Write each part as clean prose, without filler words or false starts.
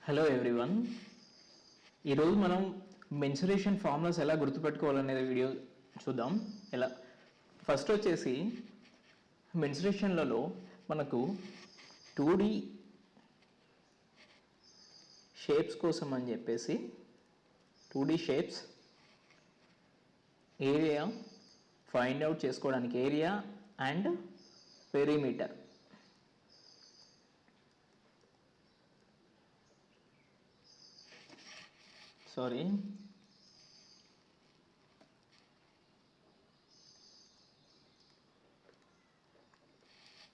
Hello everyone, ఈరోజు మనం mensuration formulas ఎలా గుర్తుపెట్టుకోవాలనేది వీడియో చూద్దాం. ఎలా ఫస్ట్ వచ్చేసి మెన్సురేషన్లలో మనకు 2D షేప్స్ కోసం అని చెప్పేసి 2D shapes area find out చేసుకోవడానికి ఏరియా అండ్ పెరిమీటర్.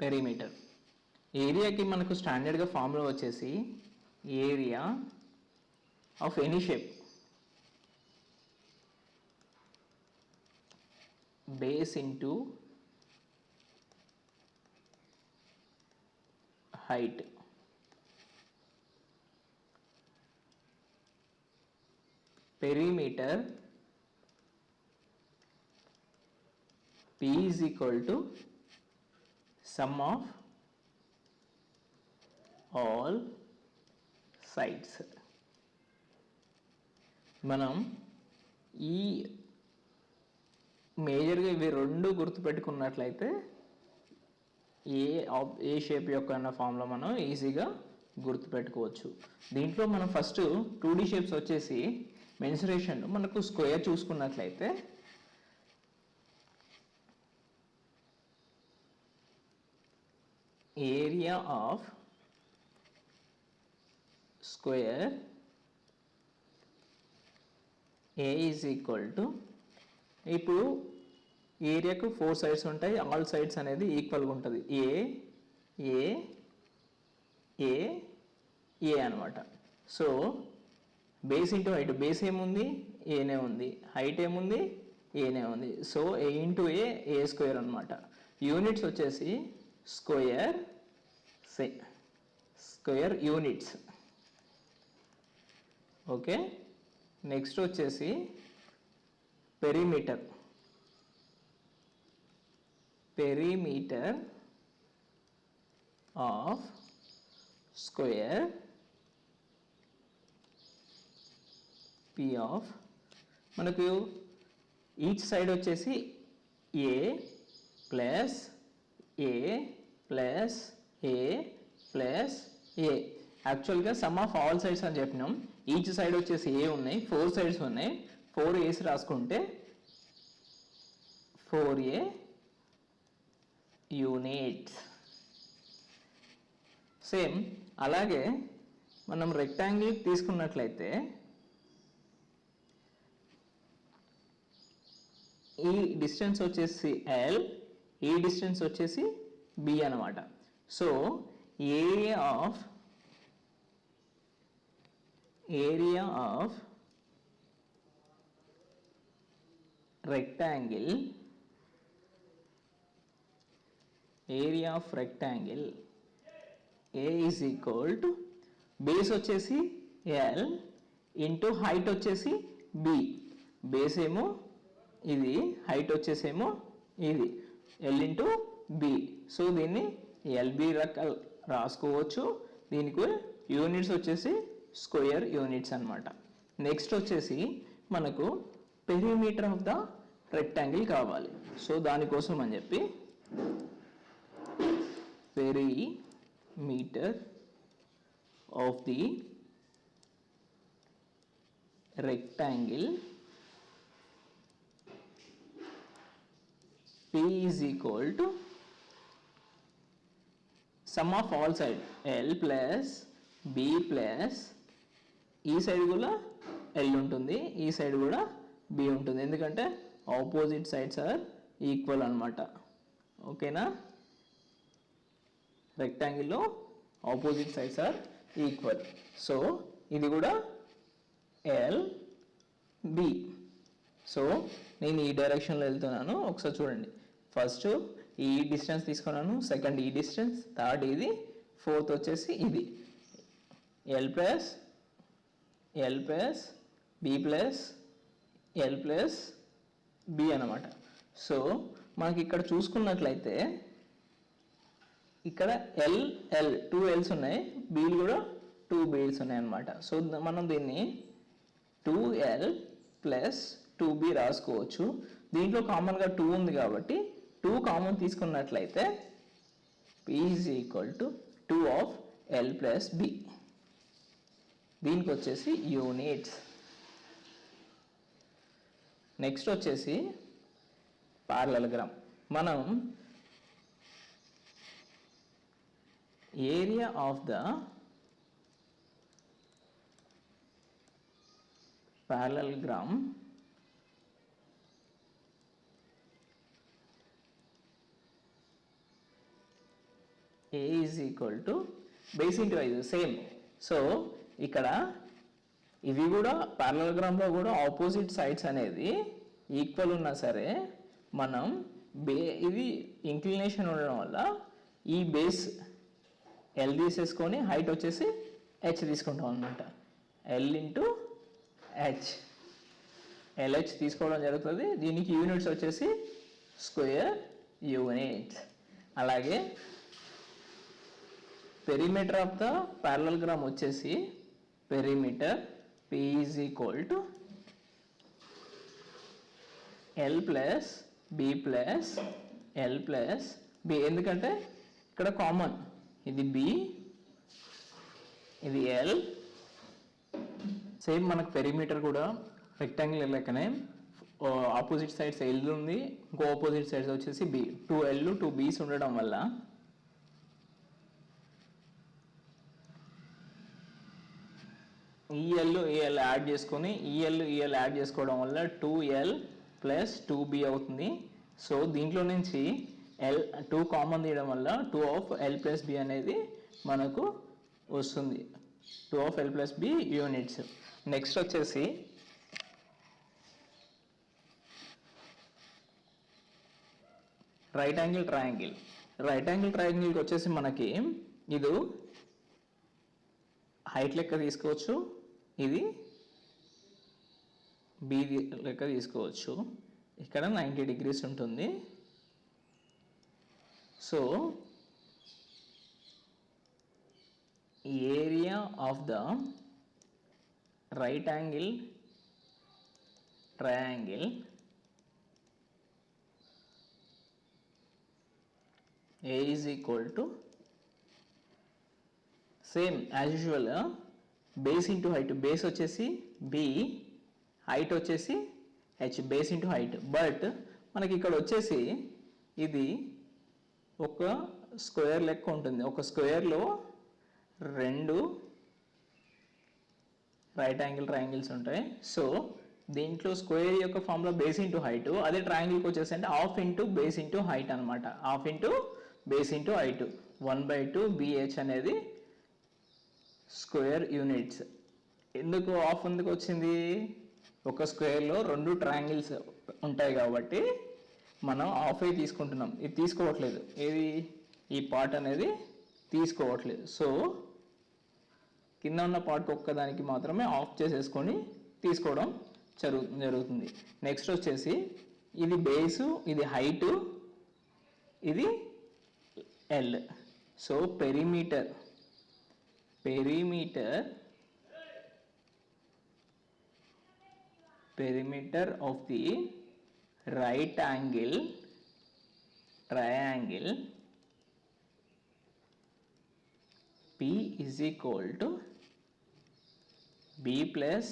పెరిమీటర్ ఏరియాకి మనకు స్టాండర్డ్గా ఫార్ములా వచ్చేసి area of any shape base into height. Perimeter P is equal to sum of all sides. మనం ఈ మేజర్గా ఇవి రెండు గుర్తుపెట్టుకున్నట్లయితే ఏ షేప్ యొక్క అన్న ఫామ్లో మనం ఈజీగా గుర్తుపెట్టుకోవచ్చు. దీంట్లో మనం ఫస్ట్ 2D షేప్స్ వచ్చేసి మెన్సురేషన్ మనకు స్క్వేర్ చూసుకున్నట్లయితే area of square A is equal to, ఇప్పుడు ఏరియాకు 4 సైడ్స్ ఉంటాయి, ఆల్ సైడ్స్ అనేది ఈక్వల్గా ఉంటుంది. ఏ అనమాట. So base into height, base ఏముంది ఏనే ఉంది, హైట్ ఏముంది ఏనే ఉంది. సో ఏ ఇంటూ ఏ స్క్వేర్ అనమాట. యూనిట్స్ వచ్చేసి స్క్వేర్ యూనిట్స్. ఓకే, నెక్స్ట్ వచ్చేసి perimeter of square P of, మనకు ఈచ్ సైడ్ వచ్చేసి ఏ ప్లస్ ఏ ప్లస్ ఏ ప్లస్ ఏ. యాక్చువల్గా సమ్ ఆఫ్ ఆల్ సైడ్స్ అని చెప్పినాం. ఈచ్ సైడ్ వచ్చేసి ఏ ఉన్నాయి, 4 సైడ్స్ ఉన్నాయి. 4 ఏస్ రాసుకుంటే 4A యూనిట్స్. సేమ్ అలాగే మనం రెక్టాంగిల్ తీసుకున్నట్లయితే ఈ డిస్టెన్స్ వచ్చేసి L, ఈ డిస్టెన్స్ వచ్చేసి B అనమాట. So area of rectangle A is equal to base వచ్చేసి L ఇంటూ హైట్ వచ్చేసి B. బేస్ ఏమో ఇది, హైట్ వచ్చేసేమో ఇది, L ఇంటూ B. సో దీన్ని LB రాసుకోవచ్చు. దీనికి యూనిట్స్ వచ్చేసి స్క్వేర్ యూనిట్స్ అనమాట. నెక్స్ట్ వచ్చేసి మనకు పెరిమీటర్ ఆఫ్ ద రెక్టాంగిల్ కావాలి. సో దానికోసం అని చెప్పి perimeter of the rectangle P is equal to sum of all side L plus B plus ఈ సైడ్ కూడా L ఉంటుంది, ఈ సైడ్ కూడా B ఉంటుంది. ఎందుకంటే ఆపోజిట్ సైడ్స్ ఆర్ ఈక్వల్ అనమాట. ఓకేనా, రెక్టాంగిల్లో opposite sides are equal. So ఇది కూడా LB. సో నేను ఈ డైరెక్షన్లో వెళ్తున్నాను, ఒకసారి చూడండి. ఫస్ట్ ఈ డిస్టెన్స్ తీసుకున్నాను, సెకండ్ ఈ డిస్టెన్స్, థర్డ్ ఇది, ఫోర్త్ వచ్చేసి ఇది. L plus B plus L plus B అనమాట. సో మనకి ఇక్కడ చూసుకున్నట్లయితే ఇక్కడ L 2 L's ఉన్నాయి, B'లు కూడా 2 బేస్ ఉన్నాయన్నమాట. సో మనం దీన్ని 2L ప్లస్ 2B రాసుకోవచ్చు. దీంట్లో కామన్గా 2 ఉంది కాబట్టి 2 కామన్ తీసుకున్నట్లయితే P is equal to 2 of L plus B. దీనికి వచ్చేసి యూనిట్స్. నెక్స్ట్ వచ్చేసి పారలెలోగ్రామ్. మనం area of the parallelogram A is equal to base into height, same. So ఇక్కడ ఇవి కూడా పారలెలోగ్రామ్లో కూడా ఆపోజిట్ సైడ్స్ అనేది ఈక్వల్ ఉన్నా సరే మనం ఇది ఇంక్లినేషన్ ఉండడం వల్ల ఈ బేస్ L తీసేసుకొని హైట్ వచ్చేసి H తీసుకుంటాం అనమాట. L ఇంటూ H, LH తీసుకోవడం జరుగుతుంది. దీనికి యూనిట్స్ వచ్చేసి స్క్వేర్ యూనిట్స్. అలాగే పెరిమీటర్ ఆఫ్ ద పారలెలోగ్రామ్ వచ్చేసి perimeter P is equal to L plus B plus L plus B. ఎందుకంటే ఇక్కడ కామన్ ఇది B, ఇది L. సేమ్ మనకు పెరిమీటర్ కూడా రెక్టాంగిల్ లెక్కనే ఆపోజిట్ సైడ్స్ L ఉంది, ఇంకో ఆపోజిట్ సైడ్స్ వచ్చేసి B. 2L 2Bs ఉండడం వల్ల EL యాడ్ చేసుకొని EL యాడ్ చేసుకోవడం వల్ల 2L ప్లస్ 2B అవుతుంది. సో దీంట్లో నుంచి 2 కామన్ తీయడం వల్ల 2 ఆఫ్ L ప్లస్ B అనేది మనకు వస్తుంది. 2 of L plus B units. Next వచ్చేసి right angle triangle. Right angle ట్రయాంగిల్కి వచ్చేసి మనకి ఇది హైట్ లెక్క తీసుకోవచ్చు, ఇది B లెక్క తీసుకోవచ్చు. ఇక్కడ 90 degrees ఉంటుంది. So area of the right angle triangle A is equal to same as usual base into height. Base వచ్చేసి B, height వచ్చేసి H. base into height. But మనకి ఇక్కడ వచ్చేసి ఇది ఒక స్క్వేర్ లెక్క ఉంటుంది. ఒక స్క్వేర్లో 2 రైట్ యాంగిల్ ట్రయాంగిల్స్ ఉంటాయి. సో దీంట్లో స్క్వేర్ యొక్క ఫార్ములా బేస్ ఇంటూ హైట్, అదే ట్రయాంగిల్కి వచ్చేసి అంటే half into base into height అనమాట. Half into base into height 1/2 BH అనేది స్క్వేర్ యూనిట్స్. ఎందుకు హాఫ్ ఎందుకు వచ్చింది? ఒక స్క్వేర్లో 2 ట్రయాంగిల్స్ ఉంటాయి కాబట్టి మనం హాఫ్ అయి తీసుకుంటున్నాం. ఇది తీసుకోవట్లేదు, ఏది ఈ పార్ట్ అనేది తీసుకోవట్లేదు. సో కింద ఉన్న పార్ట్ ఒక్కదానికి మాత్రమే ఆఫ్ చేసేసుకొని తీసుకోవడం జరుగుతుంది. నెక్స్ట్ వచ్చేసి ఇది బేసు, ఇది హైటు, ఇది L. So perimeter of the right angle triangle P is equal to B plus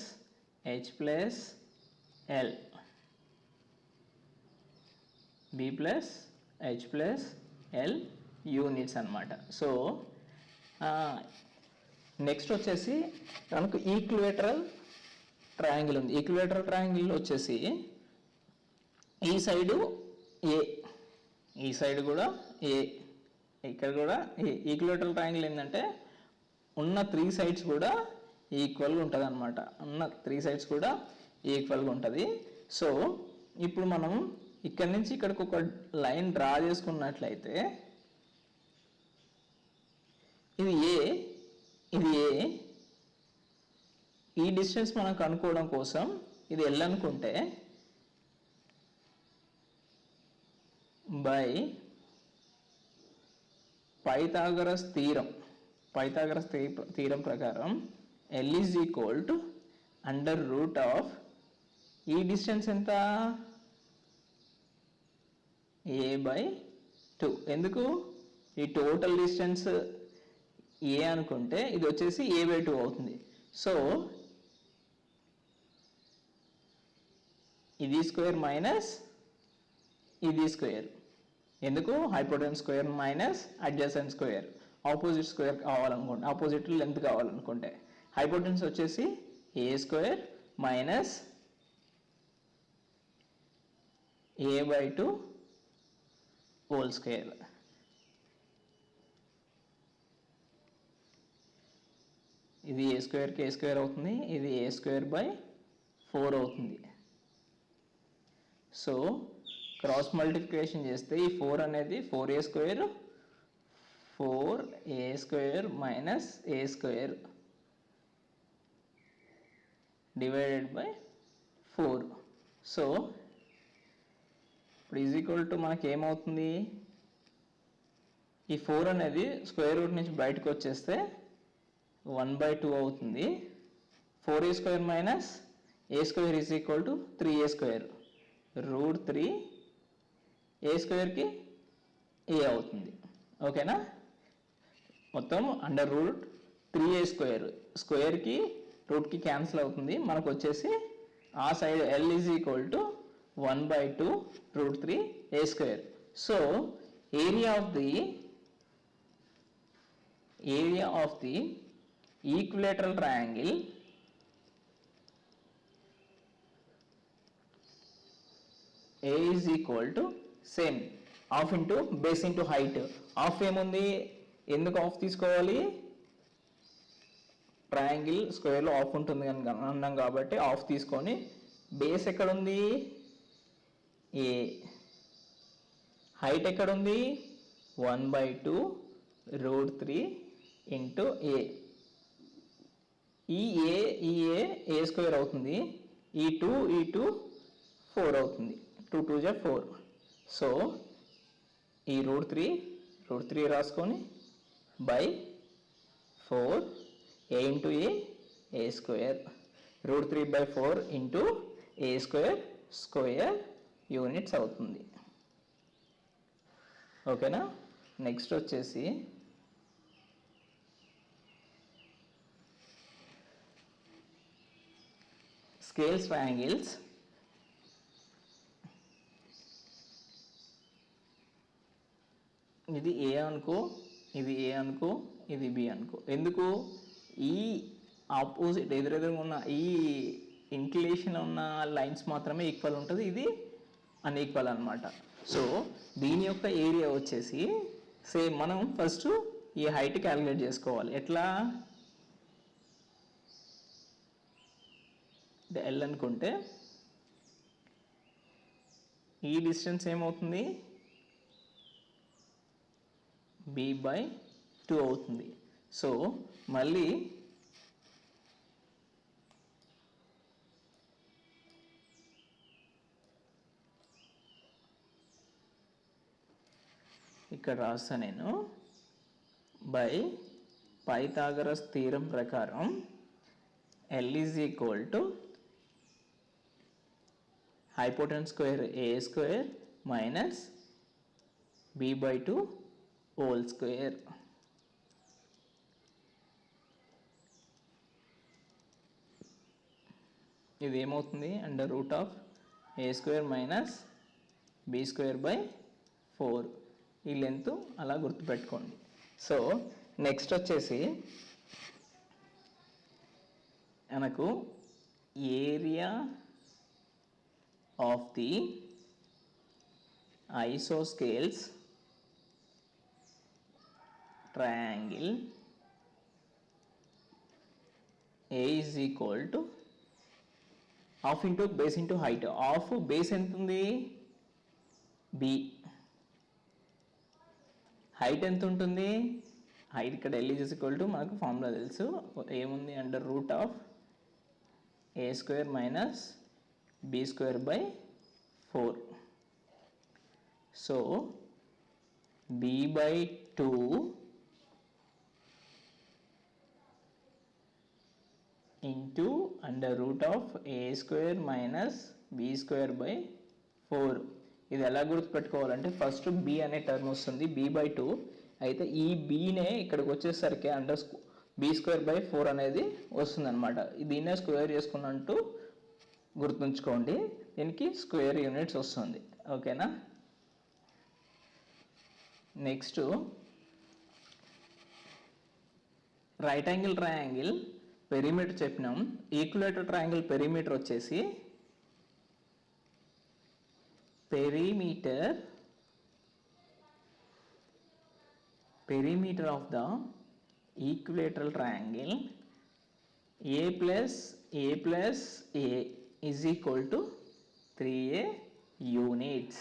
H plus L. B plus H plus L units అన్నమాట. సో నెక్స్ట్ వచ్చేసి మనకు ఈక్విలేటరల్ ట్రయాంగిల్ ఉంది. ఈక్విలేటరల్ ట్రయాంగిల్ వచ్చేసి ఈ side A, ఈ side కూడా A, ఇక్కడ కూడా ఈక్విలేటరల్ ట్రయాంగిల్ ఏంటంటే ఉన్న 3 సైడ్స్ కూడా ఈక్వల్గా ఉంటుంది అనమాట. ఉన్న 3 సైడ్స్ కూడా ఈక్వల్గా ఉంటుంది. సో ఇప్పుడు మనం ఇక్కడ నుంచి ఇక్కడికి ఒక లైన్ డ్రా చేసుకున్నట్లయితే ఇది A, ఇది A. ఈ డిస్టెన్స్ మనం కనుక్కోవడం కోసం ఇది L అనుకుంటే by Pythagoras theorem Pythagoras theorem ప్రకారం L is equal to under root of ఈ డిస్టెన్స్ ఎంత a/2. ఎందుకు ఈ టోటల్ డిస్టెన్స్ a అనుకుంటే ఇది వచ్చేసి a/2 అవుతుంది. సో ఇది స్క్వేర్ మైనస్ ఇది స్క్వేర్. ఎందుకు hypotenuse square minus adjacent square, opposite square కావాలనుకుంటే, ఆపోజిట్ లెంత్ కావాలనుకుంటే హైపోటెన్యూస్ వచ్చేసి a square minus a/2 whole square. ఇది a స్క్వేర్కి a స్క్వేర్ అవుతుంది, ఇది a స్క్వేర్ బై 4 అవుతుంది. సో క్రాస్ మల్టిప్లికేషన్ చేస్తే ఈ 4 అనేది 4a square, 4a square minus a square divided by 4. So ఇప్పుడు ఈజ్ ఈక్వల్ టు మనకి ఏమవుతుంది, ఈ 4 అనేది స్క్వేర్ రూట్ నుంచి బయటకు వచ్చేస్తే 1/2 అవుతుంది. 4a square minus a square is equal to 3a square, root 3 a స్క్వేర్కి a అవుతుంది. ఓకేనా, మొత్తం అండర్ రూట్ 3a స్క్వేర్, స్క్వేర్కి రూట్కి క్యాన్సిల్ అవుతుంది. మనకు వచ్చేసి ఆ side L is equal to 1/2 root 3a square. So area of the equilateral triangle A is equal to same half into base into height. Half ఏముంది, ఎందుకు హాఫ్ తీసుకోవాలి, triangle స్క్వేర్లో half ఉంటుంది కనుక అన్నాం కాబట్టి హాఫ్ తీసుకొని, బేస్ ఎక్కడుంది a, హైట్ ఎక్కడుంది 1/2 రూట్ 3 ఇంటూ a. ఈ a స్క్వేర్ అవుతుంది, ఈ 2 4 అవుతుంది, 2 2 జా 4. సో ఈ రూట్ 3 రాసుకొని by 4 a into a square, root 3/4 into a square units అవుతుంది. ఓకేనా, నెక్స్ట్ వచ్చేసి స్కేల్స్ ట్రయాంగిల్స్. ఇది a అనుకో, ఇది a అనుకో, ఇది b అనుకో. ఎందుకు, ఈ ఆపోజిట్ ఎదురెదురుగా ఉన్న ఈ ఇంక్లినేషన్ ఉన్న లైన్స్ మాత్రమే ఈక్వల్ ఉంటుంది, ఇది అన్ఈక్వల్ అనమాట. సో దీని యొక్క ఏరియా వచ్చేసి సేమ్. మనం ఫస్ట్ ఈ హైట్ క్యాలిక్యులేట్ చేసుకోవాలి. ఎట్లా, L అనుకుంటే ఈ డిస్టెన్స్ ఏమవుతుంది b/2 అవుతుంది. సో మళ్ళీ ఇక్కడ రాస్తా నేను, బై పైథాగరస్ థీరం ప్రకారం L is equal to hypotenuse square a square minus b/2 whole square. ఇది ఏమవుతుంది, under root of a square minus b square by 4. ఈ లెంత్ అలా గుర్తుపెట్టుకోండి. సో నెక్స్ట్ వచ్చేసి మనకు area of the isosceles triangle A is equal to half into base into height. Half base ఎంత ఉంది b, height ఎంత ఉంటుంది, హైట్ ఇక్కడ L is equal to మనకు ఫార్ములా తెలుసు, ఏముంది, under root of a square minus b square by 4. So b/2 into under root of a square minus b square by 4. ఇది ఎలా గుర్తుపెట్టుకోవాలంటే ఫస్ట్ బి అనే టర్మ్ వస్తుంది b/2. అయితే ఈ బీనే ఇక్కడికి వచ్చేసరికి అండర్ బి స్క్వేర్ బై 4 అనేది వస్తుంది అనమాట. దీన్నే స్క్వేర్ చేసుకున్నట్టు గుర్తుంచుకోండి. దీనికి స్క్వేర్ యూనిట్స్ వస్తుంది. ఓకేనా. Next right angle triangle perimeter చెప్పినాం. ఈక్విలేటర్ ట్రయాంగిల్ పెరిమీటర్ వచ్చేసి perimeter of the equilateral triangle a plus a is equal to 3a units.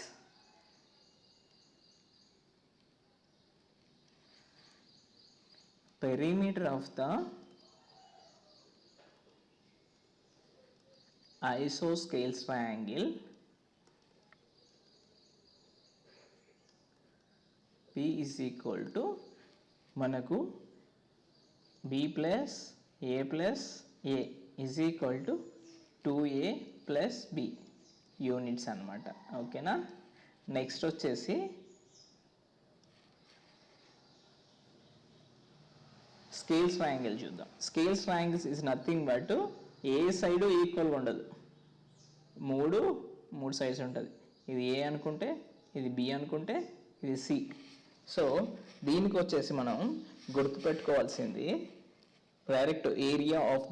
Perimeter of the isosceles triangle P is equal to మనకు b plus a plus a is equal to 2a plus b units అన్నమాట. ఓకేనా. Next వచ్చేసి scales triangle చూద్దాం. Scales triangles is nothing but A side ఈక్వల్గా ఉండదు. మూడు sides ఉంటుంది. ఇది ఏ అనుకుంటే, ఇది బి అనుకుంటే, ఇది సి. సో దీనికి వచ్చేసి మనం గుర్తుపెట్టుకోవాల్సింది డైరెక్ట్ ఏరియా ఆఫ్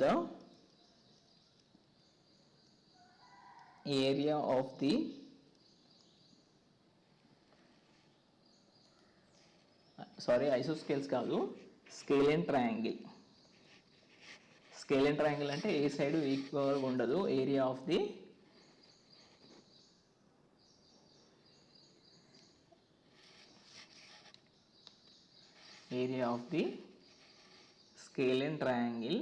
ది ఐసోస్కేల్స్ కాదు, స్కేలియన్ ట్రయాంగిల్. స్కేలియన్ ట్రయాంగిల్ అంటే ఏ సైడ్ ఈక్వల్ ఉండదు. Area of the scalene triangle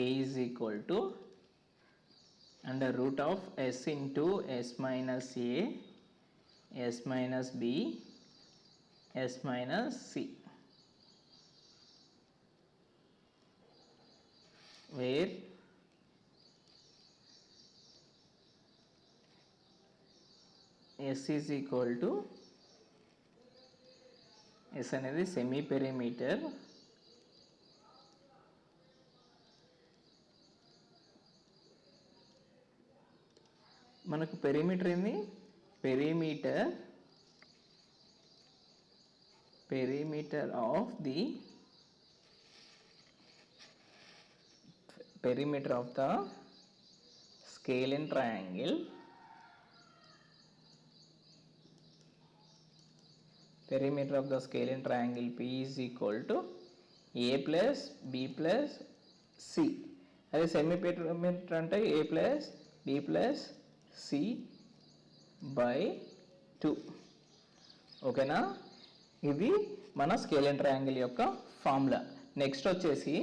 A is equal to under root of s into s minus a, s minus b, s minus c, where S is equal to S అనేది semi perimeter, మనకు perimeter ఏంది, perimeter of the scalene triangle P is equal to a plus b plus c. అదే semi perimeter అంటే a plus b plus c by 2. ఓకేనా. ఇది మన స్కేలియన్ triangle యొక్క formula. Next వచ్చేసి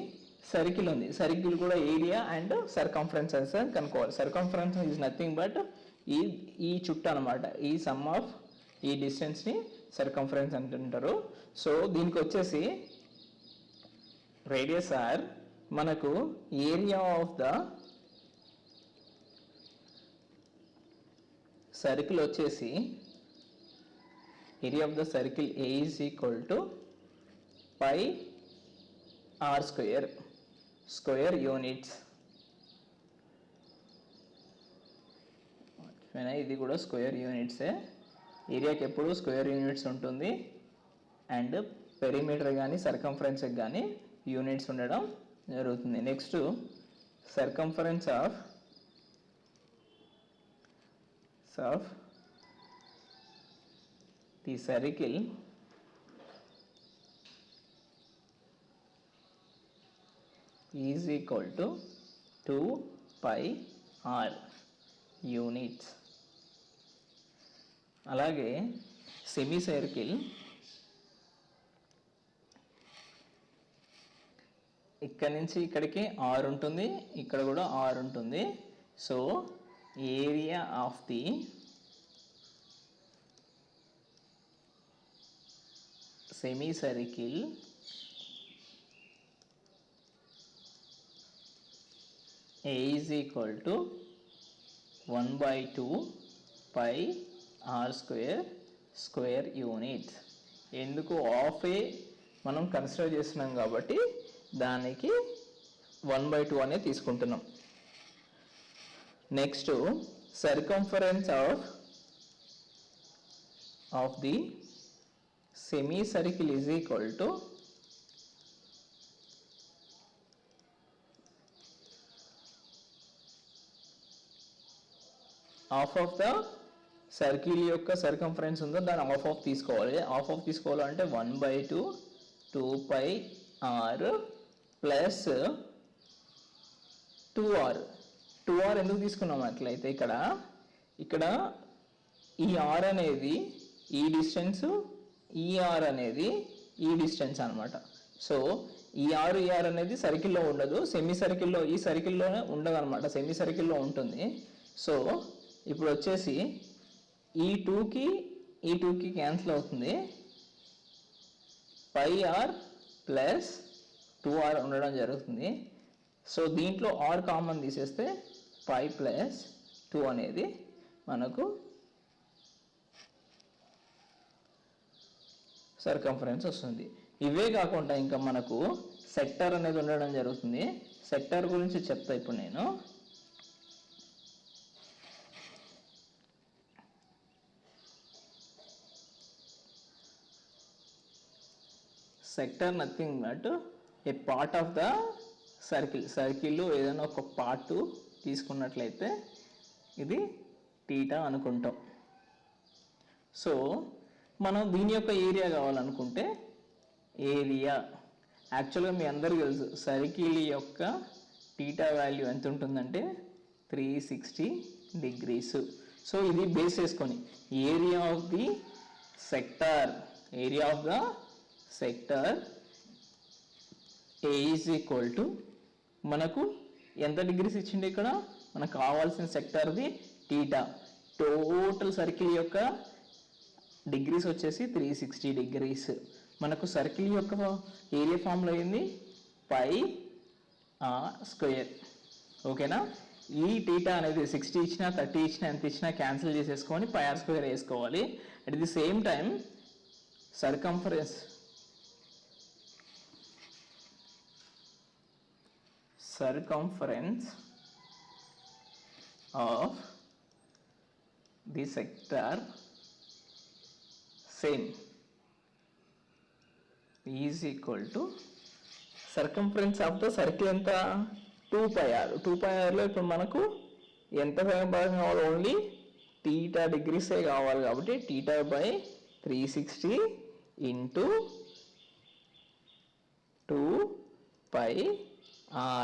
సర్కిల్ ఉంది. సర్కిల్ కూడా ఏరియా అండ్ సర్కంఫరెన్స్ కనుక్కోవాలి. సర్కంఫరెన్స్ ఈజ్ నథింగ్ బట్ ఈ చుట్టూ అనమాట. ఈ సమ్ ఆఫ్ ఈ డిస్టెన్స్ని సర్కంఫరెన్స్ అంటుంటారు. సో దీనికి వచ్చేసి రేడియస్ ఆర్, మనకు ఏరియా ఆఫ్ ద సర్కిల్ వచ్చేసి area of the circle A is equal to pi r square units. ఇది కూడా స్క్వేర్ యూనిట్సే. ఏరియాకి ఎప్పుడు స్క్వేర్ యూనిట్స్ ఉంటుంది అండ్ పెరిమీటర్ కానీ సర్కంఫరెన్స్కి కానీ యూనిట్స్ ఉండడం జరుగుతుంది. Next circumference of the circle is equal to 2 pi r units. అలాగే సెమీ సర్కిల్ ఇక్కడ నుంచి ఇక్కడికి r ఉంటుంది, ఇక్కడ కూడా r ఉంటుంది. So area of the semicircle A is equal to 1/2 pi r square unit. ఎందుకు హాఫ్ ఏ మనం కన్సిడర్ చేస్తున్నాం కాబట్టి దానికి 1/2 అనేది తీసుకుంటున్నాం. Next circumference of the semicircle is equal to half of the circle యొక్క సర్కంఫరెన్స్ ఉందో దాన్ని హాఫ్ తీసుకోవాలి. హాఫ్ తీసుకోవాలంటే 1/2 2 pi r plus 2r. 2r ఎందుకు తీసుకున్నాం అట్లయితే ఇక్కడ ఈ r అనేది ఈ డిస్టెన్స్, ఈ r అనేది ఈ డిస్టెన్స్ అనమాట. సో ఈ r అనేది సర్కిల్లో ఉండదు, సెమీ సర్కిల్లో ఈ సర్కిల్లోనే ఉండదు అనమాట, సెమీ సర్కిల్లో ఉంటుంది. సో ఇప్పుడు వచ్చేసి ఈ 2కి క్యాన్సిల్ అవుతుంది, పై ఆర్ ప్లస్ 2r ఉండడం జరుగుతుంది. సో దీంట్లో r కామన్ తీసేస్తే పై ప్లస్ 2 అనేది మనకు సర్కంఫరెన్స్ వస్తుంది. ఇవే కాకుండా ఇంకా మనకు సెక్టర్ అనేది ఉండడం జరుగుతుంది. సెక్టర్ గురించి చెప్తా ఇప్పుడు నేను. Sector nothing but A part of the సర్కిల్లో ఏదైనా ఒక పార్ట్ తీసుకున్నట్లయితే ఇది టీటా అనుకుంటాం. సో మనం దీని యొక్క ఏరియా కావాలనుకుంటే ఏరియా యాక్చువల్గా మీ అందరికీ తెలుసు సర్కిల్ యొక్క టీటా వాల్యూ ఎంత ఉంటుందంటే 360 degrees. సో ఇది బేస్ చేసుకొని area of the sector A is equal to మనకు ఎంత డిగ్రీస్ ఇచ్చింది, ఇక్కడ మనకు కావాల్సిన సెక్టర్ది టీటా. టోటల్ సర్కిల్ యొక్క డిగ్రీస్ వచ్చేసి 360 degrees. మనకు సర్కిల్ యొక్క ఏరియా ఫార్ములా అయింది పై r స్క్వేర్. ఓకేనా, ఈ టీటా అనేది 60 ఇచ్చినా 30 ఇచ్చినా ఎంత ఇచ్చినా క్యాన్సిల్ చేసేసుకొని పై r స్క్వేర్ వేసుకోవాలి. At the same time circumference of the sector same is equal to circumference of the circle ఎంత 2 pi r. 2 pi r లో ఇప్పుడు మనకు ఎంత భాగం కావాలి, ఓన్లీ టీటా డిగ్రీసే కావాలి కాబట్టి theta by 360 into 2 pi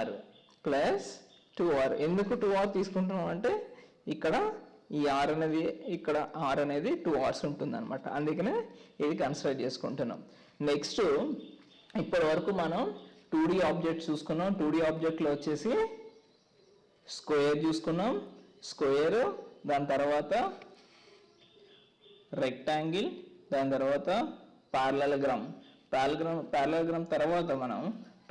r plus 2r. ఎందుకు 2r తీసుకుంటున్నాం అంటే ఇక్కడ ఈ r అనేది ఇక్కడ r అనేది 2 hours ఉంటుంది అనమాట, అందుకనే ఇది కన్సిడర్ చేసుకుంటున్నాం. నెక్స్ట్ ఇప్పటి వరకు మనం 2D ఆబ్జెక్ట్ చూసుకున్నాం. 2D ఆబ్జెక్ట్లో వచ్చేసి స్క్వేర్ చూసుకున్నాం, స్క్వేర్, దాని తర్వాత రెక్టాంగిల్, దాని తర్వాత పారలెలోగ్రామ్ తర్వాత మనం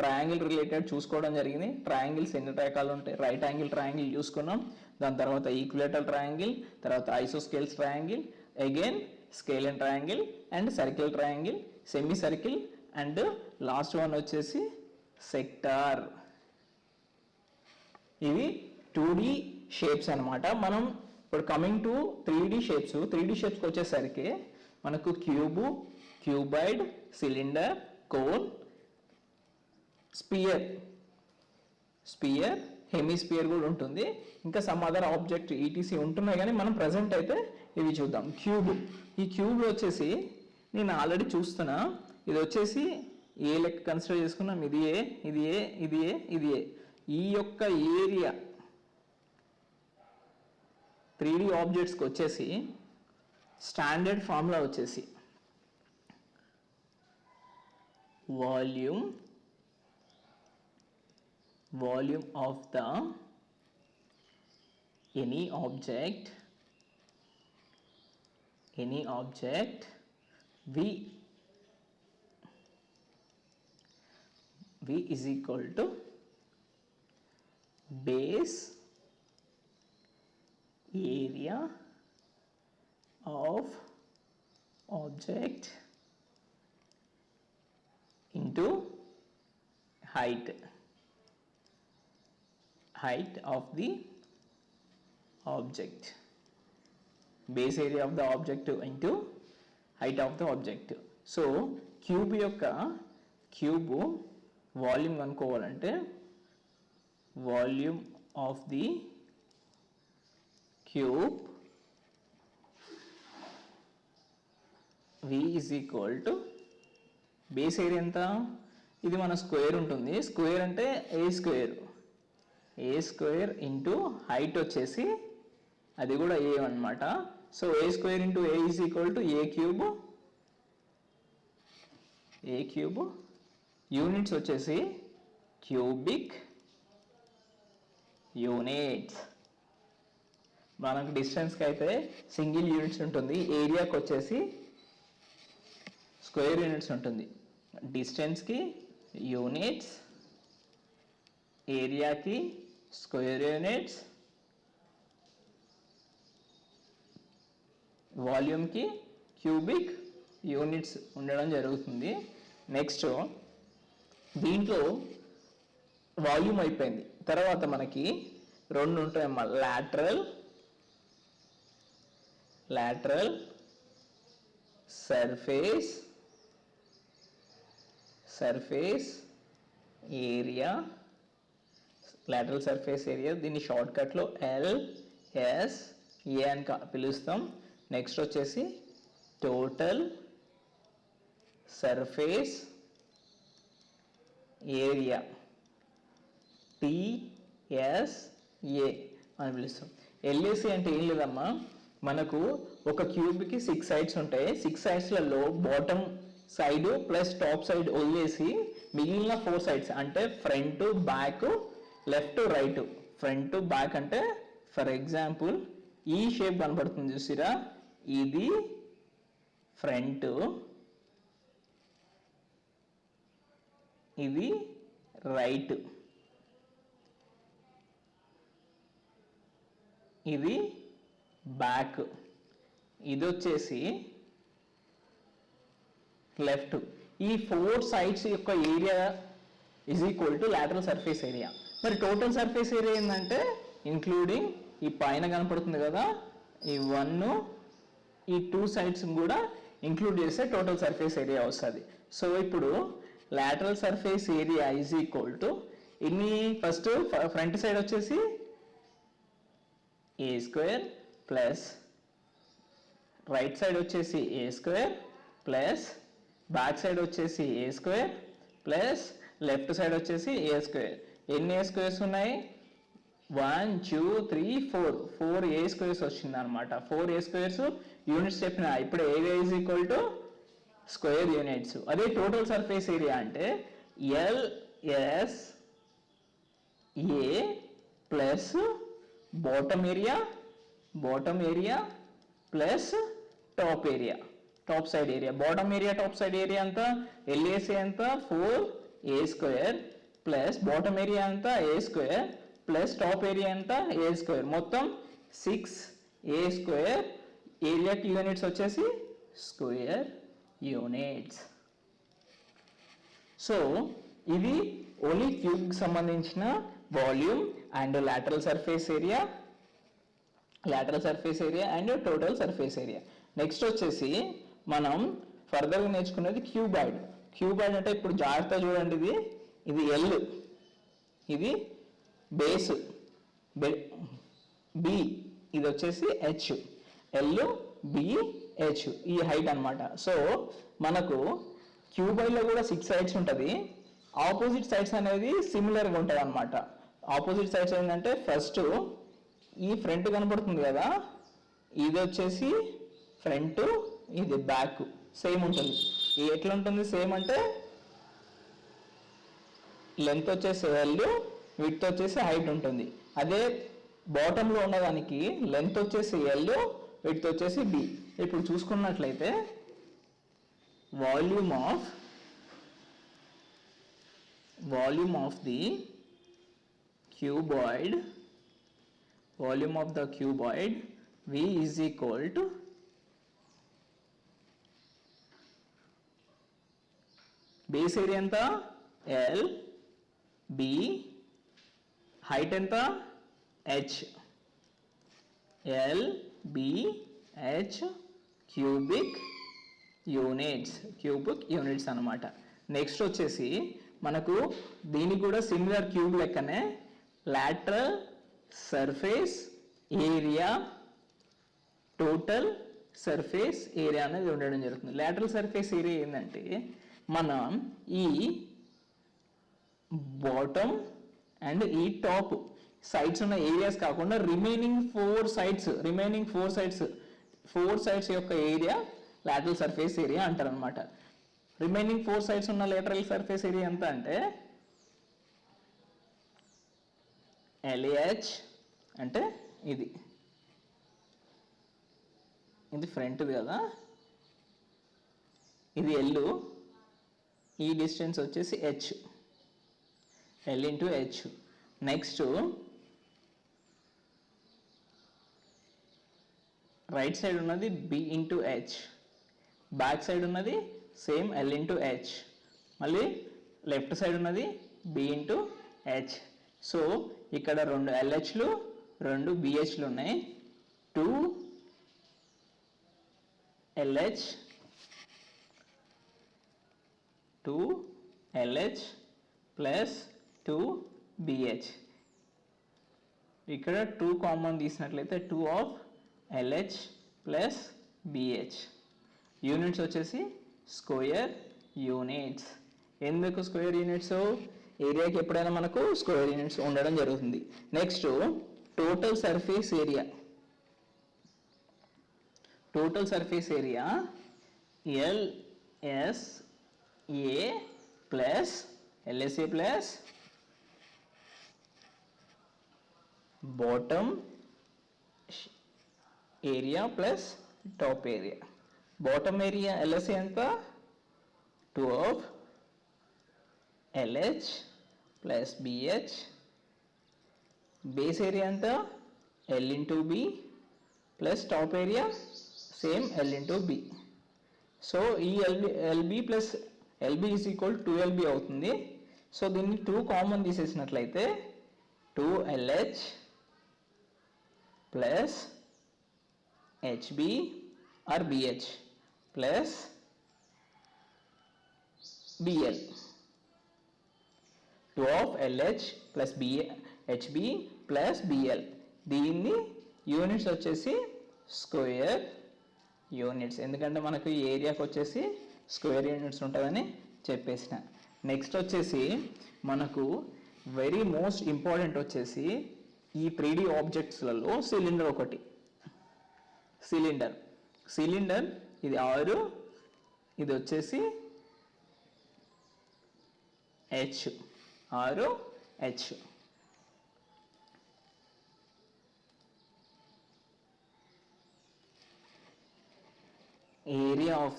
ట్రయాంగిల్ రిలేటెడ్ చూసుకోవడం జరిగింది. ట్రయాంగిల్స్ ఎన్ని రకాలు ఉంటాయి, రైట్ యాంగిల్ ట్రయాంగిల్ చూసుకున్నాం, దాని తర్వాత ఈక్విలేటరల్ ట్రయాంగిల్, తర్వాత isosceles triangle, again scalene triangle and circle triangle, semi circle and last one వచ్చేసి సెక్టార్. ఇవి 2D షేప్స్ అనమాట. మనం ఇప్పుడు coming to 3D shapes. 3D షేప్స్కి వచ్చేసరికి మనకు cube, cuboid, cylinder, cone, sphere, hemisphere కూడా ఉంటుంది, ఇంకా సమ్ అదర్ ఆబ్జెక్ట్ ఈటీసీ ఉంటున్నాయి, కానీ మనం ప్రజెంట్ అయితే ఇవి చూద్దాం. ఈ క్యూబ్ వచ్చేసి నేను ఆల్రెడీ చూస్తున్నా, ఇది వచ్చేసి ఏ లెక్క కన్సిడర్ చేసుకున్నాం, ఇది ఏ. ఈ యొక్క ఏరియా 3D ఆబ్జెక్ట్స్కి వచ్చేసి స్టాండర్డ్ ఫార్ములా వచ్చేసి volume of the any object V V is equal to base area of object into height of the object. Base area of the object into height of the object. So cube యొక్క cube volume కనుక్కోవాలంటే volume of the cube V is equal to base area ఎంత, ఇది మన square ఉంటుంది, square అంటే ఏ square into height వచ్చేసి అది కూడా ఏ అన్నమాట. So A square into A is equal to A cube units వచ్చేసి క్యూబిక్ యూనిట్స్. మనకు డిస్టెన్స్కి అయితే సింగిల్ యూనిట్స్ ఉంటుంది, ఏరియాకి వచ్చేసి స్క్వేర్ యూనిట్స్ ఉంటుంది. డిస్టెన్స్కి యూనిట్స్, ఏరియాకి స్క్వేర్ యూనిట్స్, వాల్యూమ్కి క్యూబిక్ యూనిట్స్ ఉండడం జరుగుతుంది. నెక్స్ట్ దీంట్లో వాల్యూమ్ అయిపోయింది, తర్వాత మనకి రెండు ఉంటాయమ్మా, lateral surface area, lateral surface area, దీన్ని షార్ట్కట్లో LSA అని పిలుస్తాం. నెక్స్ట్ వచ్చేసి టోటల్ సర్ఫేస్ ఏరియా TSA అని పిలుస్తాం. LSA అంటే ఏం లేదమ్మా, మనకు ఒక క్యూబ్కి 6 సైడ్స్ ఉంటాయి, 6 సైడ్స్లలో bottom side plus top side వదిలేసి మిగిలిన 4 సైడ్స్ అంటే front, back, left, right. Front back అంటే ఫర్ ఎగ్జాంపుల్ ఈ షేప్ కనపడుతుంది చూసిరా, ఇది ఫ్రంట్, ఇది రైట్, ఇది బ్యాక్, ఇది వచ్చేసి లెఫ్ట్. ఈ 4 సైడ్స్ యొక్క area is equal to lateral surface area. మరి టోటల్ సర్ఫేస్ ఏరియా ఏంటంటే ఇంక్లూడింగ్ ఈ పైన కనపడుతుంది కదా, ఈ 1 ఈ 2 సైడ్స్ కూడా ఇంక్లూడ్ చేస్తే టోటల్ సర్ఫేస్ ఏరియా వస్తుంది. సో ఇప్పుడు lateral surface area is equal to ఇన్ని, ఫస్ట్ ఫ్రంట్ సైడ్ వచ్చేసి ఏ స్క్వేర్ ప్లస్ రైట్ సైడ్ వచ్చేసి ఏ స్క్వేర్ ప్లస్ బ్యాక్ సైడ్ వచ్చేసి ఏ స్క్వేర్ ప్లస్ లెఫ్ట్ సైడ్ వచ్చేసి ఏ స్క్వేర్. ఎన్ని ఏ స్క్వేర్స్ ఉన్నాయి, 1 2 3 4 ఏ స్క్వేర్స్ వచ్చింది అనమాట. 4 ఏ స్క్వేర్స్ యూనిట్స్ చెప్పిన. ఇప్పుడు area is equal to square units. అదే టోటల్ సర్ఫేస్ ఏరియా అంటే LSA plus bottom area plus top side area. Bottom area top side area అంతా LSA అంతా 4A square plus bottom area అంతా A square plus top area అంతా A square, మొత్తం 6A square. ఏరియాకి units వచ్చేసి square units. So ఇది only క్యూబ్కి సంబంధించిన volume and lateral surface area and total surface area. Next వచ్చేసి మనం ఫర్దర్గా నేర్చుకునేది క్యూబాయిడ్. అంటే ఇప్పుడు జాగ్రత్త చూడండి, ఇది L, ఇది బేస్ B, ఇది వచ్చేసి H, LBH ఈ హైట్ అన్నమాట. సో మనకు క్యూబాయిడ్లో కూడా 6 సైడ్స్ ఉంటుంది. ఆపోజిట్ సైడ్స్ అనేది సిమిలర్గా ఉంటుంది అనమాట. ఆపోజిట్ సైడ్స్ ఏంటంటే ఫస్ట్ ఈ ఫ్రంట్ కనపడుతుంది కదా, ఇది వచ్చేసి ఫ్రంట్, ఇది బ్యాక్, సేమ్ ఉంటుంది. ఎట్లా ఉంటుంది సేమ్ అంటే లెంత్ వచ్చేసి L, విడ్త్ వచ్చేసి హైట్ ఉంటుంది. అదే బాటంలో ఉన్నదానికి లెంత్ వచ్చేసి L, విడ్త్ వచ్చేసి B. ఇప్పుడు చూసుకున్నట్లయితే volume of volume of the cuboid V is equal to base area ఎంత L, B, height ఎంత H, L, B, H cubic units అన్నమాట. నెక్స్ట్ వచ్చేసి మనకు దీనికి కూడా సిమిలర్ క్యూబ్ లెక్కనే lateral surface area, total surface area అనేది ఉండడం జరుగుతుంది. లాటరల్ సర్ఫేస్ ఏరియా ఏంటంటే మనం ఈ బాటమ్ అండ్ ఈ టాప్ సైడ్స్ ఉన్న ఏరియాస్ కాకుండా రిమైనింగ్ ఫోర్ సైడ్స్ యొక్క ఏరియా లాటరల్ సర్ఫేస్ ఏరియా అంటారు అనమాట. రిమైనింగ్ 4 సైడ్స్ ఉన్న లాటరల్ సర్ఫేస్ ఏరియా ఎంత అంటే LH అంటే ఇది ఫ్రంట్ది కదా, ఇది L, ఈ డిస్టెన్స్ వచ్చేసి H, L into H. Next right side ఉన్నది B into H, back side ఉన్నది సేమ్ L ఇంటూ H, మళ్ళీ లెఫ్ట్ సైడ్ ఉన్నది B ఇంటూ H. సో ఇక్కడ 2 LHలు 2 BHలు ఉన్నాయి. 2 LH ప్లస్ 2 BH. ఇక్కడ 2 కామన్ తీసినట్లయితే 2 of LH plus BH. Units వచ్చేసి square units. ఎందుకు స్క్వేర్ యూనిట్స్? ఏరియాకి ఎప్పుడైనా మనకు స్క్వేర్ యూనిట్స్ ఉండడం జరుగుతుంది. Next total surface area LSA plus bottom area plus top area. Bottom area LSA ఎంత 2 of LH plus BH. Base area ఎంత L into B plus top area same L into B. So ఈ LB plus LB is equal 2LB అవుతుంది. So దీన్ని 2 common తీసేసినట్లయితే 2LH plus HB or BH plus BL. 2 of LH plus HB plus BL. దీన్ని units వచ్చేసి square units, ఎందుకంటే మనకు ఈ ఏరియాకి వచ్చేసి స్క్వేర్ యూనిట్స్ ఉంటుందని చెప్పేసిన. నెక్స్ట్ వచ్చేసి మనకు వెరీ మోస్ట్ ఇంపార్టెంట్ వచ్చేసి ఈ 3D ఆబ్జెక్ట్స్లలో సిలిండర్ ఒకటి. సిలిండర్ ఇది 6, ఇది వచ్చేసి H, 6H. Area of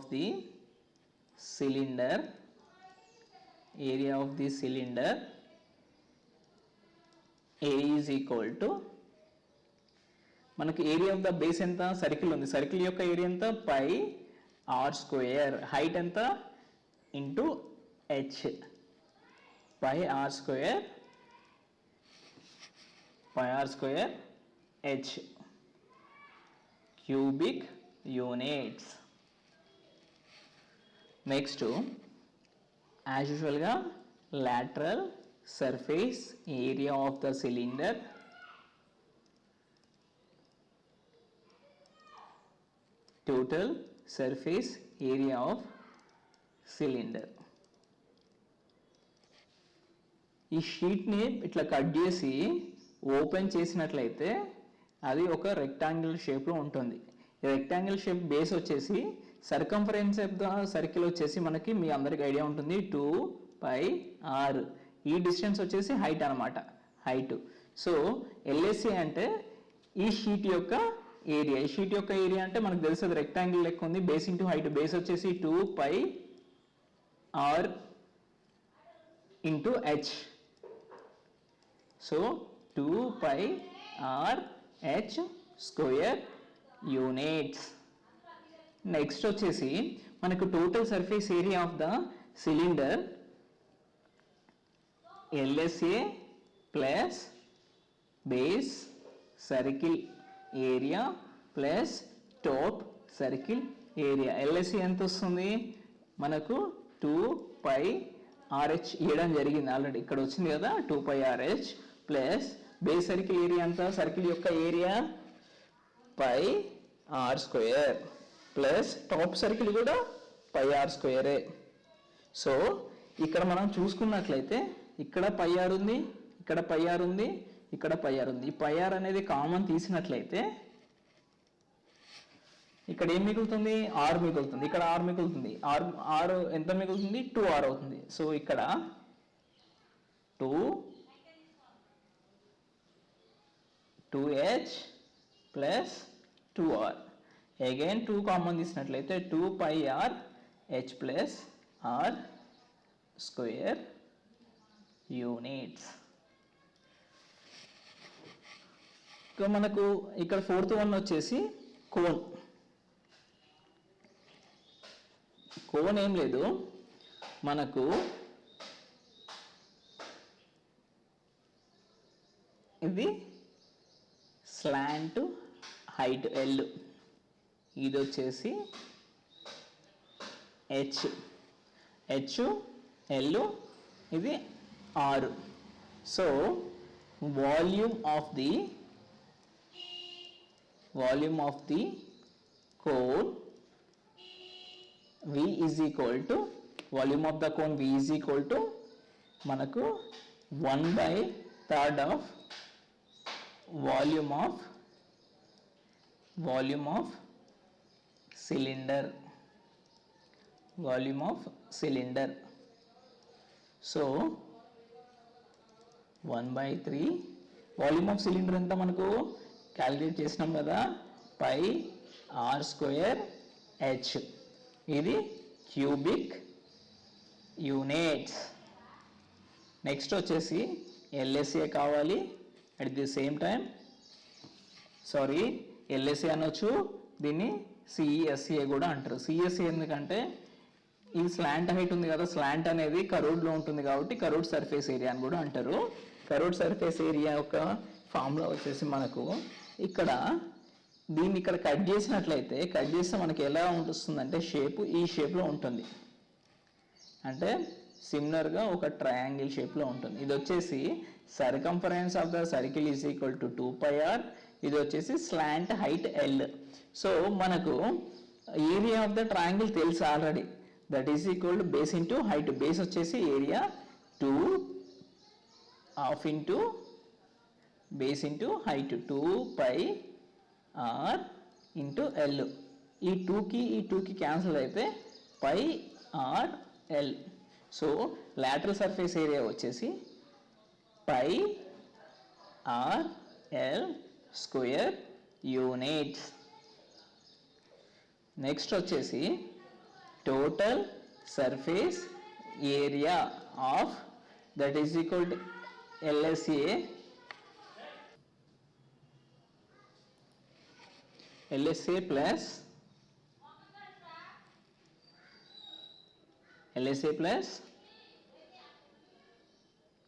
the cylinder A is equal to మనకి ఏరియా ఆఫ్ ద బేస్ ఎంత, సర్కిల్ ఉంది, సర్కిల్ యొక్క ఏరియా ఎంత పై ఆర్ స్క్వేర్, హైట్ ఎంత into H, pi r square H cubic units. Next as యూజువల్గా lateral surface area of the cylinder total surface area of cylinder. ఈ షీట్ని ఇట్లా cut చేసి open చేసినట్లయితే అది ఒక రెక్టాంగిల్ షేప్లో ఉంటుంది. ఈ రెక్టాంగిల్ షేప్ బేస్ వచ్చేసి సర్కంఫరెన్స్ ఆఫ్ ద సర్కిల్ వచ్చేసి మనకి మీ అందరికి ఐడియా ఉంటుంది 2πr. ఈ డిస్టెన్స్ వచ్చేసి హైట్ అనమాట, హైట్. సో LSA అంటే ఈ షీట్ యొక్క ఏరియా. ఈ షీట్ యొక్క ఏరియా అంటే మనకు తెలుస్తుంది రెక్టాంగిల్ లెక్క ఉంది. బేస్ ఇంటూ హైట్, బేస్ వచ్చేసి 2πr into h. So 2πr/h square units. Next వచ్చేసి మనకు total surface area of the cylinder LSA plus base circle area plus top circle area. LSA ఎంత వస్తుంది మనకు 2πrh ఇవ్వడం జరిగింది ఆల్రెడీ, ఇక్కడ వచ్చింది కదా 2πrh plus base circle area అంత, సర్కిల్ యొక్క area πr square plus top circle కూడా πr స్క్వేరే. సో ఇక్కడ మనం చూసుకున్నట్లయితే ఇక్కడ πr ఉంది, ఇక్కడ πr ఉంది, ఇక్కడ πr ఉంది. ఈ πr అనేది కామన్ తీసినట్లయితే ఇక్కడ ఏం మిగులుతుంది? r మిగులుతుంది. ఇక్కడ r మిగులుతుంది. r ఎంత మిగులుతుంది? 2r అవుతుంది. సో ఇక్కడ 2h plus 2r. Again 2 common తీసినట్లయితే 2πrh plus r square units. ఇంకా మనకు ఇక్కడ 4th వన్ వచ్చేసి కోన్. కోన్ ఏం లేదు, మనకు ఇది స్లాంట్ హైట్ L, ఇది వచ్చేసి H, L, ఇది R. So volume of the cone V is equal to volume of the cone V is equal to మనకు 1/3 of volume of cylinder. So 1/3 volume of cylinder ఎంత మనకు calculate చేసినాం కదా, πr square h. ఇది cubic units. Next వచ్చేసి LSA కావాలి. At the same time LSA అనొచ్చు, దీన్ని CSA కూడా అంటారు. CSA ఎందుకంటే ఈ స్లాంట్ హైట్ ఉంది కదా, స్లాంట్ అనేది కర్వ్డ్లో ఉంటుంది కాబట్టి కర్వ్డ్ సర్ఫేస్ ఏరియా అని కూడా అంటారు. కర్వ్డ్ సర్ఫేస్ ఏరియా యొక్క ఫార్ములా వచ్చేసి మనకు ఇక్కడ దీన్ని ఇక్కడ కట్ చేసినట్లయితే, కట్ చేస్తే మనకి ఎలా ఉంటుందంటే షేప్ ఈ షేప్లో ఉంటుంది. అంటే సిమిలర్గా ఒక ట్రయాంగిల్ షేప్లో ఉంటుంది. ఇది వచ్చేసి circumference of the circle is equal to 2πr. ఇది వచ్చేసి స్లాంట్ హైట్ L. సో మనకు ఏరియా ఆఫ్ ద ట్రయాంగిల్ తెలుసు already, that is equal to base into height. Base వచ్చేసి area 2 into base into height 2πr into L. ఈ 2కి cancel అయితే πrl. So lateral surface area వచ్చేసి πrl square units. Next వచ్చేసి total surface area of that is equal to LSA plus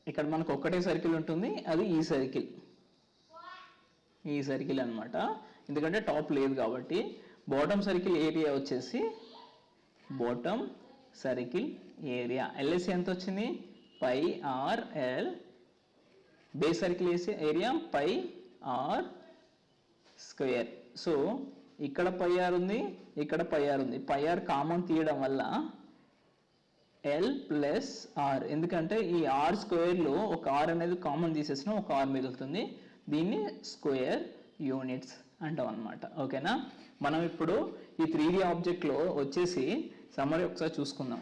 ఇక్కడ మనకు ఒక్కటే circle ఉంటుంది, అది ఈ సర్కిల్ అన్నమాట. ఎందుకంటే టాప్ లేదు కాబట్టి. బాటమ్ సర్కిల్ ఏరియా వచ్చేసి బాటమ్ సర్కిల్ ఏరియా LSA ఎంత వచ్చింది? πrl. Base circle area πr square. So ఇక్కడ πr ఉంది, ఇక్కడ πr ఉంది. πr కామన్ తీయడం వల్ల L ప్లస్ R, ఎందుకంటే ఈ R స్క్వేర్లో ఒక R అనేది కామన్ తీసేసిన ఒక R మిగులుతుంది. దీన్ని స్క్వేర్ యూనిట్స్ అంటాం అన్నమాట. ఓకేనా? మనం ఇప్పుడు ఈ 3D ఆబ్జెక్ట్లో వచ్చేసి సమ్మరీ ఒకసారి చూసుకుందాం.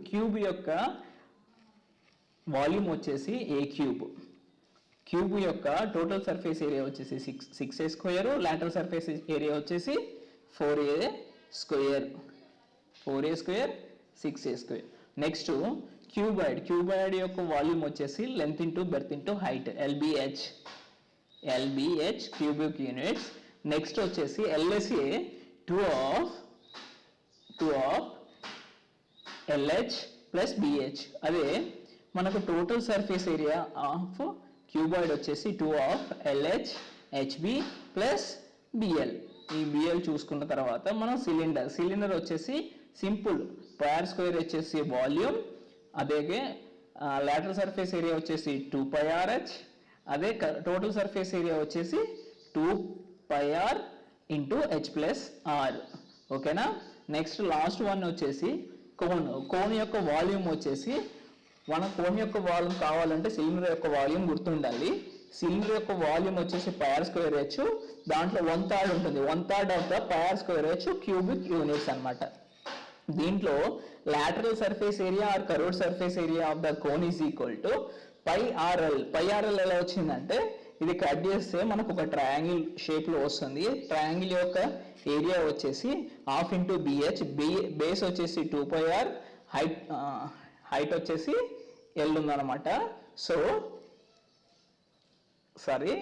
క్యూబ్ యొక్క వాల్యూమ్ వచ్చేసి A క్యూబ్. క్యూబ్ యొక్క టోటల్ సర్ఫేస్ ఏరియా వచ్చేసి 6a square, lateral surface area వచ్చేసి 4a square, 4a square 6a square. Next cuboid యొక్క వాల్యూమ్ వచ్చేసి length into berth into height, LBH cubic units. Next వచ్చేసి LSA 2 of LH plus BH. అదే మనకు total surface area of cuboid వచ్చేసి 2 of LH HB plus BL. ఈ BL చూసుకున్న తర్వాత మనం సిలిండర్ వచ్చేసి సింపుల్ పైఆర్ స్క్వేర్ వచ్చేసి వాల్యూమ్, అదే లాటరల్ సర్ఫేస్ ఏరియా వచ్చేసి 2πRH, అదే టోటల్ సర్ఫేస్ ఏరియా వచ్చేసి 2πR into H plus R. ఓకేనా. నెక్స్ట్ లాస్ట్ వన్ వచ్చేసి కోన్ యొక్క వాల్యూమ్ వచ్చేసి, మన కోన్ యొక్క వాల్యూమ్ కావాలంటే సిలిండర్ యొక్క వాల్యూమ్ గుర్తుండాలి. సిలిండర్ యొక్క వాల్యూమ్ వచ్చేసి πR స్క్వేర్ H, దాంట్లో 1/3 ఉంటుంది, 1/3 of the πR square H cubic units అన్నమాట. దీంట్లో lateral surface area or curved surface area of the cone is equal to πRL. πRL ఎలా వచ్చిందంటే, ఇది కట్ చేస్తే మనకు ఒక ట్రయాంగిల్ షేప్ లో వస్తుంది. ట్రయాంగిల్ యొక్క ఏరియా వచ్చేసి హాఫ్ ఇంటూ BH, బేస్ వచ్చేసి 2πR, హైట్ వచ్చేసి L ఉందన్నమాట. సో సారీ,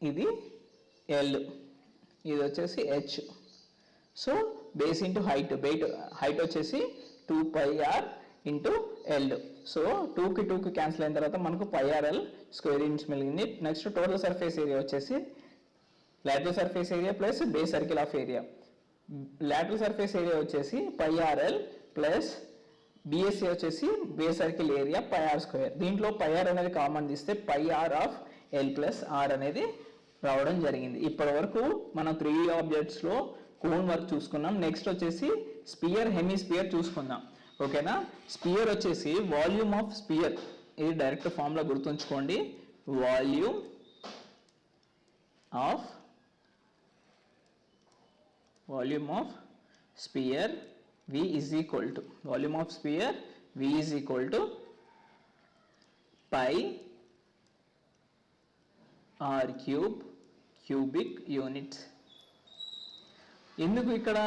ఇది L, ఇది వచ్చేసి H. So base into height వచ్చేసి 2πR ఇంటూ L. సో 2కి క్యాన్సిల్ అయిన తర్వాత మనకు πRL స్క్వేర్ యూనిట్స్ మిగిలింది. నెక్స్ట్ టోటల్ సర్ఫేస్ ఏరియా వచ్చేసి lateral surface area plus base circle of area. Lateral surface area వచ్చేసి πRL ప్లస్ BSA వచ్చేసి base circle area πR square. దీంట్లో πR అనేది కామన్ తీస్తే πR of L plus R అనేది రావడం జరిగింది. ఇప్పటి వరకు మనం 3 ఆబ్జెక్ట్స్ లో కోన్ వర్క్ చూసుకున్నాం. నెక్స్ట్ వచ్చేసి స్పియర్, హెమిస్పియర్ చూసుకుందాం. ఓకేనా. స్పియర్ వచ్చేసి వాల్యూమ్ ఆఫ్ స్పియర్, ఇది డైరెక్ట్ ఫార్ములా గుర్తుంచుకోండి. Volume of sphere V is equal to volume of sphere V is equal to pi R cube cubic units. ఎందుకు ఇక్కడ